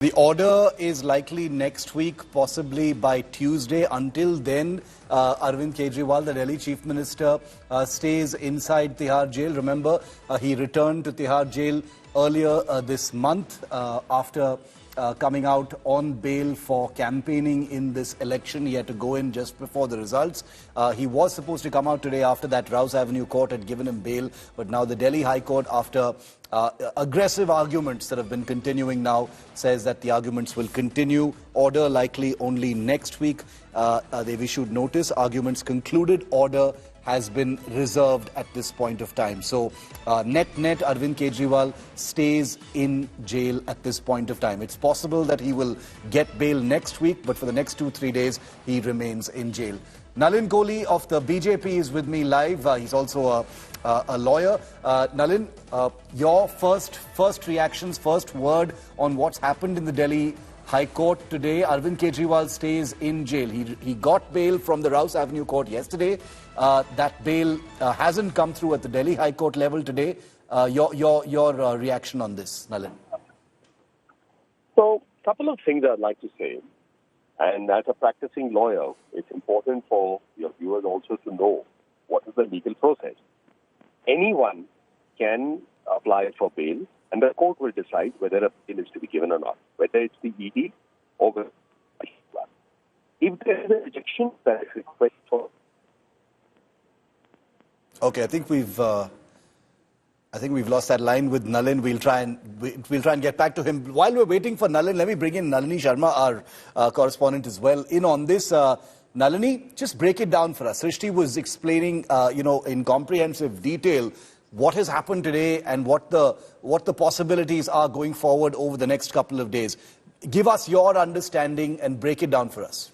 The order is likely next week, possibly by Tuesday. Until then, Arvind Kejriwal, the Delhi Chief Minister, stays inside Tihar jail. Remember, he returned to Tihar jail earlier this month after coming out on bail for campaigning in this election. He had to go in just before the results. He was supposed to come out today after that Rouse Avenue court had given him bail. But now the Delhi High Court, after aggressive arguments that have been continuing now, says that the arguments will continue. Order likely only next week. They've issued notice. Arguments concluded. Order has been reserved at this point of time. So net Arvind Kejriwal stays in jail at this point of time. It's possible that he will get bail next week, but for the next 2-3 days he remains in jail. Nalin Kohli of the BJP is with me live. He's also a lawyer. Nalin, your first reactions, first word on what's happened in the Delhi High Court today. Arvind Kejriwal stays in jail. He got bail from the Rouse Avenue Court yesterday. That bail hasn't come through at the Delhi High Court level today. Your reaction on this, Nalin? So, a couple of things I'd like to say. And as a practicing lawyer, it's important for your viewers also to know what is the legal process. Anyone can apply for bail, and the court will decide whether a bail is to be given or not, whether it's the ED or whether if there is a rejection, there is a request for. Okay, I think we've lost that line with Nalin. We'll try and get back to him. While we're waiting for Nalin, let me bring in Nalini Sharma, our correspondent as well, in on this. Nalini, just break it down for us. Srishti was explaining, in comprehensive detail what has happened today and what the possibilities are going forward over the next couple of days. Give us your understanding and break it down for us.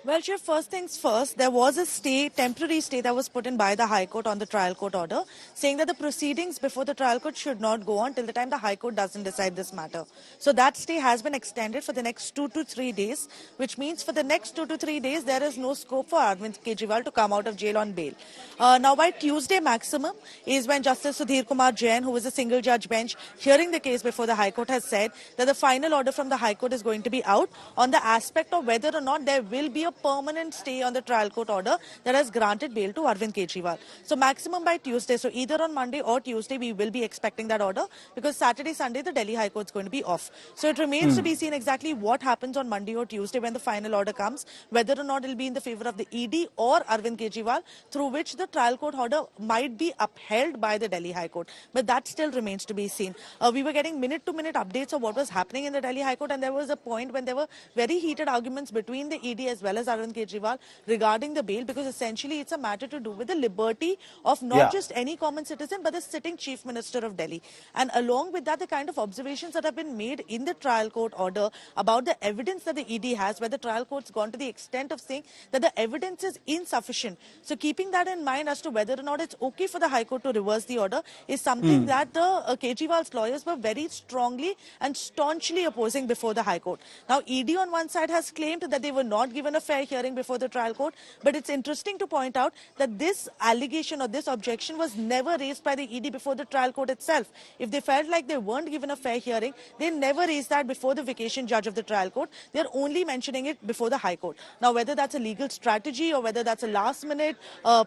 Well, Chief, first things first, there was a temporary stay that was put in by the High Court on the trial court order, saying that the proceedings before the trial court should not go on till the time the High Court doesn't decide this matter. So that stay has been extended for the next 2 to 3 days, which means for the next 2 to 3 days, there is no scope for Arvind Kejriwal to come out of jail on bail. Now, by Tuesday maximum is when Justice Sudhir Kumar Jain, who was a single judge bench hearing the case before the High Court, has said that the final order from the High Court is going to be out on the aspect of whether or not there will be a permanent stay on the trial court order that has granted bail to Arvind Kejriwal. So maximum by Tuesday. So either on Monday or Tuesday, we will be expecting that order, because Saturday, Sunday, the Delhi High Court is going to be off. So it remains to be seen exactly what happens on Monday or Tuesday when the final order comes, whether or not it will be in the favor of the ED or Arvind Kejriwal, through which the trial court order might be upheld by the Delhi High Court. But that still remains to be seen. We were getting minute-to-minute updates of what was happening in the Delhi High Court, and there was a point when there were very heated arguments between the ED as well as Arvind Kejriwal regarding the bail, because essentially it's a matter to do with the liberty of not just any common citizen, but the sitting Chief Minister of Delhi. And along with that, the kind of observations that have been made in the trial court order about the evidence that the ED has, where the trial court's gone to the extent of saying that the evidence is insufficient. So keeping that in mind as to whether or not it's okay for the High Court to reverse the order is something that the Kejriwal's lawyers were very strongly and staunchly opposing before the High Court. Now, ED on one side has claimed that they were not given a fair hearing before the trial court, but it's interesting to point out that this allegation or this objection was never raised by the ED before the trial court itself. If they felt like they weren't given a fair hearing, they never raised that before the vacation judge of the trial court. They're only mentioning it before the High Court. Now, whether that's a legal strategy or whether that's a last-minute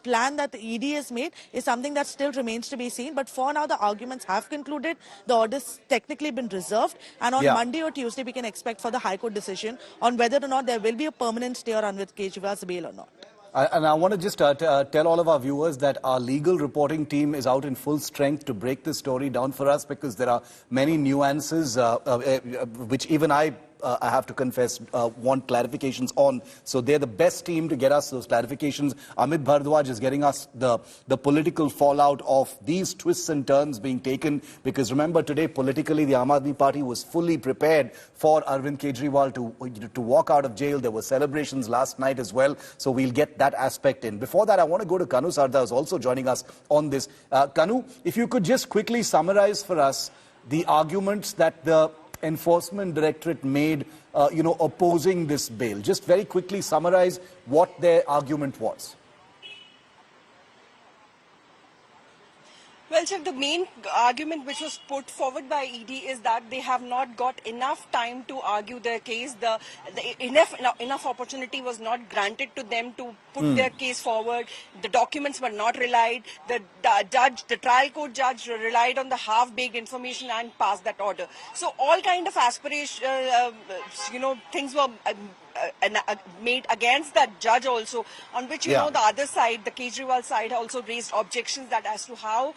plan that the ED has made is something that still remains to be seen. But for now, the arguments have concluded. The order's technically been reserved. And on Monday or Tuesday, we can expect for the High Court decision on whether or not there will be a permanent stay on with Kejriwal's bail or not. And I want to just tell all of our viewers that our legal reporting team is out in full strength to break this story down for us, because there are many nuances which even I have to confess, want clarifications on. So they're the best team to get us those clarifications. Amit Bhardwaj is getting us the political fallout of these twists and turns being taken. Because remember, today, politically, the Aam Aadmi Party was fully prepared for Arvind Kejriwal to walk out of jail. There were celebrations last night as well. So we'll get that aspect in. Before that, I want to go to Kanu Sardar, who's also joining us on this. Kanu, if you could just quickly summarize for us the arguments that the Enforcement Directorate made, opposing this bail. Just very quickly summarize what their argument was. Well, Well, sir, the main argument which was put forward by ED is that they have not got enough time to argue their case. Enough opportunity was not granted to them to put their case forward. The documents were not relied. The trial court judge relied on the half-baked information and passed that order. So all kind of aspiration, things were made against that judge also, on which the other side, the Kejriwal side, also raised objections that as to how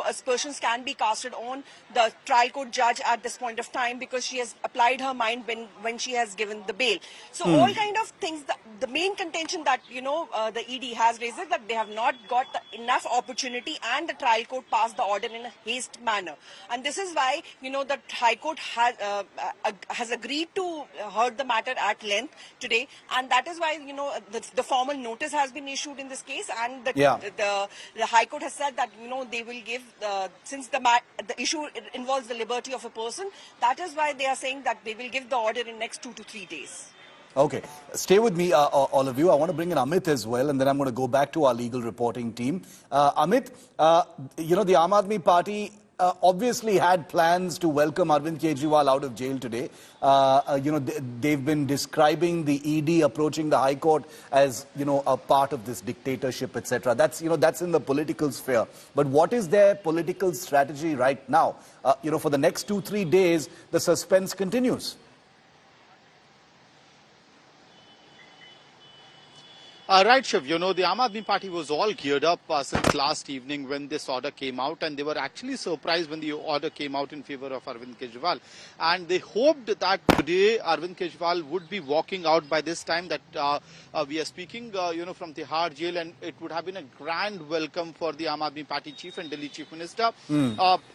aspersions can be casted on the trial court judge at this point of time, because she has applied her mind when she has given the bail. So all kind of things. The main contention that the ED has raised is that they have not got enough opportunity, and the trial court passed the order in a haste manner, and this is why the High Court has agreed to heard the matter at length today, and that is why the formal notice has been issued in this case, and the High Court has said that they will give since the issue involves the liberty of a person, that is why they are saying that they will give the order in next 2 to 3 days. Okay, stay with me, all of you. I want to bring in Amit as well, and then I'm going to go back to our legal reporting team. Amit, the Aam Aadmi Party obviously had plans to welcome Arvind Kejriwal out of jail today. They've been describing the ED approaching the High Court as, a part of this dictatorship, etc. That's in the political sphere. But what is their political strategy right now? For the next 2-3 days, the suspense continues. Right, Shiv. The Aam Aadmi Party was all geared up since last evening when this order came out, and they were actually surprised when the order came out in favor of Arvind Kejriwal. And they hoped that today Arvind Kejriwal would be walking out by this time that we are speaking, from Tihar jail, and it would have been a grand welcome for the Aam Aadmi Party chief and Delhi chief minister.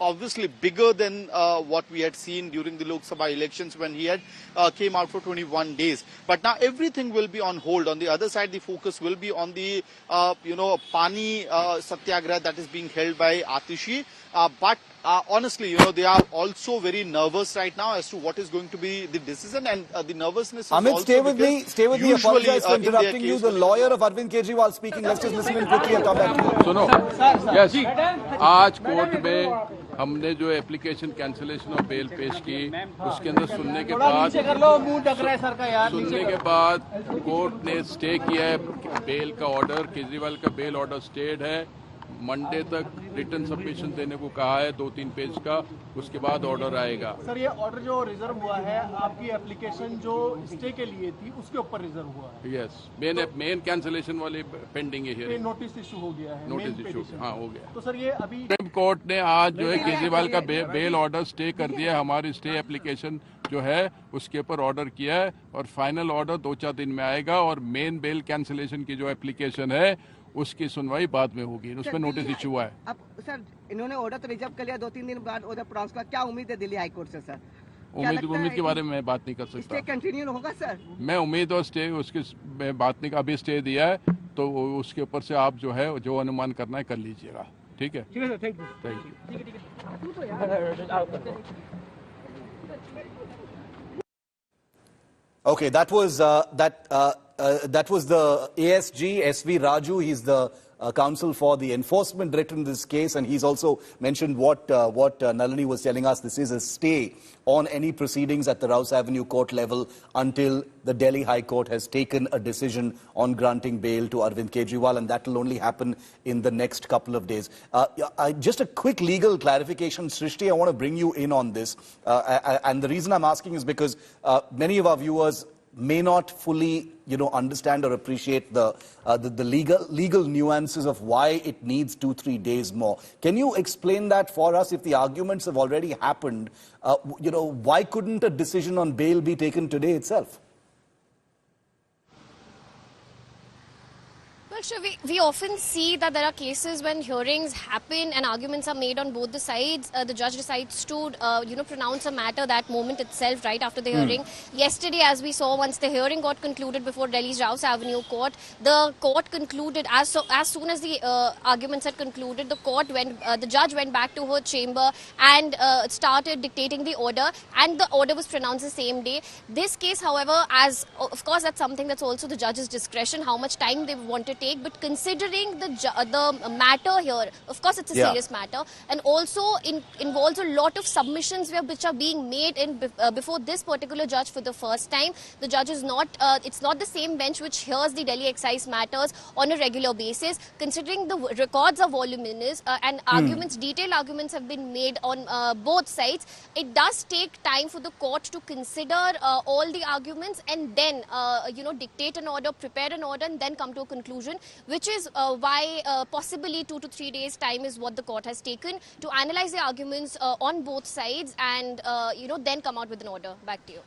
Obviously bigger than what we had seen during the Lok Sabha elections when he had came out for 21 days. But now everything will be on hold. On the other side, the focus will be on the, Pani Satyagraha that is being held by Atishi. But honestly, they are also very nervous right now as to what is going to be the decision, and the nervousness is Amit, also stay with me. Apologize for interrupting you. The lawyer of Arvind Kejriwal speaking. Let's just listen in quickly and come back to you. सुनो, yes, आज court में हमने जो application cancellation of bell पेश की, उसके अंदर सुनने के बाद कोर्ट ने स्टे किया है बेल का ऑर्डर, केजरीवाल का बेल ऑर्डर स्टेड है। मंडे तक रिटर्न सबमिशन देने को कहा है 2-3 पेज का, उसके बाद ऑर्डर आएगा। सर, ये ऑर्डर जो रिजर्व हुआ है आपकी एप्लीकेशन जो स्टे के लिए थी उसके ऊपर रिजर्व हुआ है? यस, मेन कैंसिलेशन वाली पेंडिंग है। नोटिस इशू हो गया है? नोटिस इशू, हाँ, हो गया। तो सर ये अभी सुप्रीम कोर्ट ने आज जो है केजरीवाल का बेल ऑर्डर स्टे कर दिया। हमारी स्टे एप्लीकेशन जो है उसके ऊपर ऑर्डर किया है और फाइनल ऑर्डर 2-4 दिन में आएगा, और मेन बेल कैंसिलेशन की जो एप्लीकेशन है उसकी सुनवाई बाद में होगी। उसमें नोटिस इशू हुआ है। अब सर इन्होंने ऑर्डर तो रिजर्व कर लिया, 2-3 दिन बाद ऑर्डर प्रोनाउंस का, क्या उम्मीद है दिल्ली हाई कोर्ट से सर? उम्मीद के बारे में मैं बात नहीं कर सकता। स्टे कंटिन्यू होगा सर? मैं उम्मीद और स्टे उसकी मैं बात नहीं, अभी स्टे दिया है तो उसके ऊपर से आप जो है जो अनुमान करना है कर लीजिएगा। ठीक है, ठीक है sir, thank you. Okay, that was the ASG, SV Raju. He's the counsel for the enforcement director in this case, and he's also mentioned what Nalini was telling us. This is a stay on any proceedings at the Rouse Avenue court level until the Delhi High Court has taken a decision on granting bail to Arvind Kejriwal, and that will only happen in the next couple of days. Just a quick legal clarification, Srishti, I want to bring you in on this, and the reason I'm asking is because many of our viewers may not fully, understand or appreciate the legal nuances of why it needs 2-3 days more. Can you explain that for us? If the arguments have already happened, why couldn't a decision on bail be taken today itself? Well, sure, we often see that there are cases when hearings happen and arguments are made on both the sides. The judge decides to, pronounce a matter that moment itself, right after the hearing. Yesterday, as we saw, once the hearing got concluded before Delhi's Rouse Avenue court, the court concluded as soon as the arguments had concluded, the judge went back to her chamber and started dictating the order, and the order was pronounced the same day. This case, however, of course, that's something that's also the judge's discretion, how much time they want to take stake, but considering the matter here, of course it's a serious matter, and also involves a lot of submissions which are being made before this particular judge for the first time. The judge is not, it's not the same bench which hears the Delhi excise matters on a regular basis. Considering the records are voluminous and arguments, detailed arguments have been made on both sides, it does take time for the court to consider all the arguments and then, dictate an order, prepare an order, and then come to a conclusion, which is why possibly 2 to 3 days time is what the court has taken to analyze the arguments on both sides and, then come out with an order. Back to you.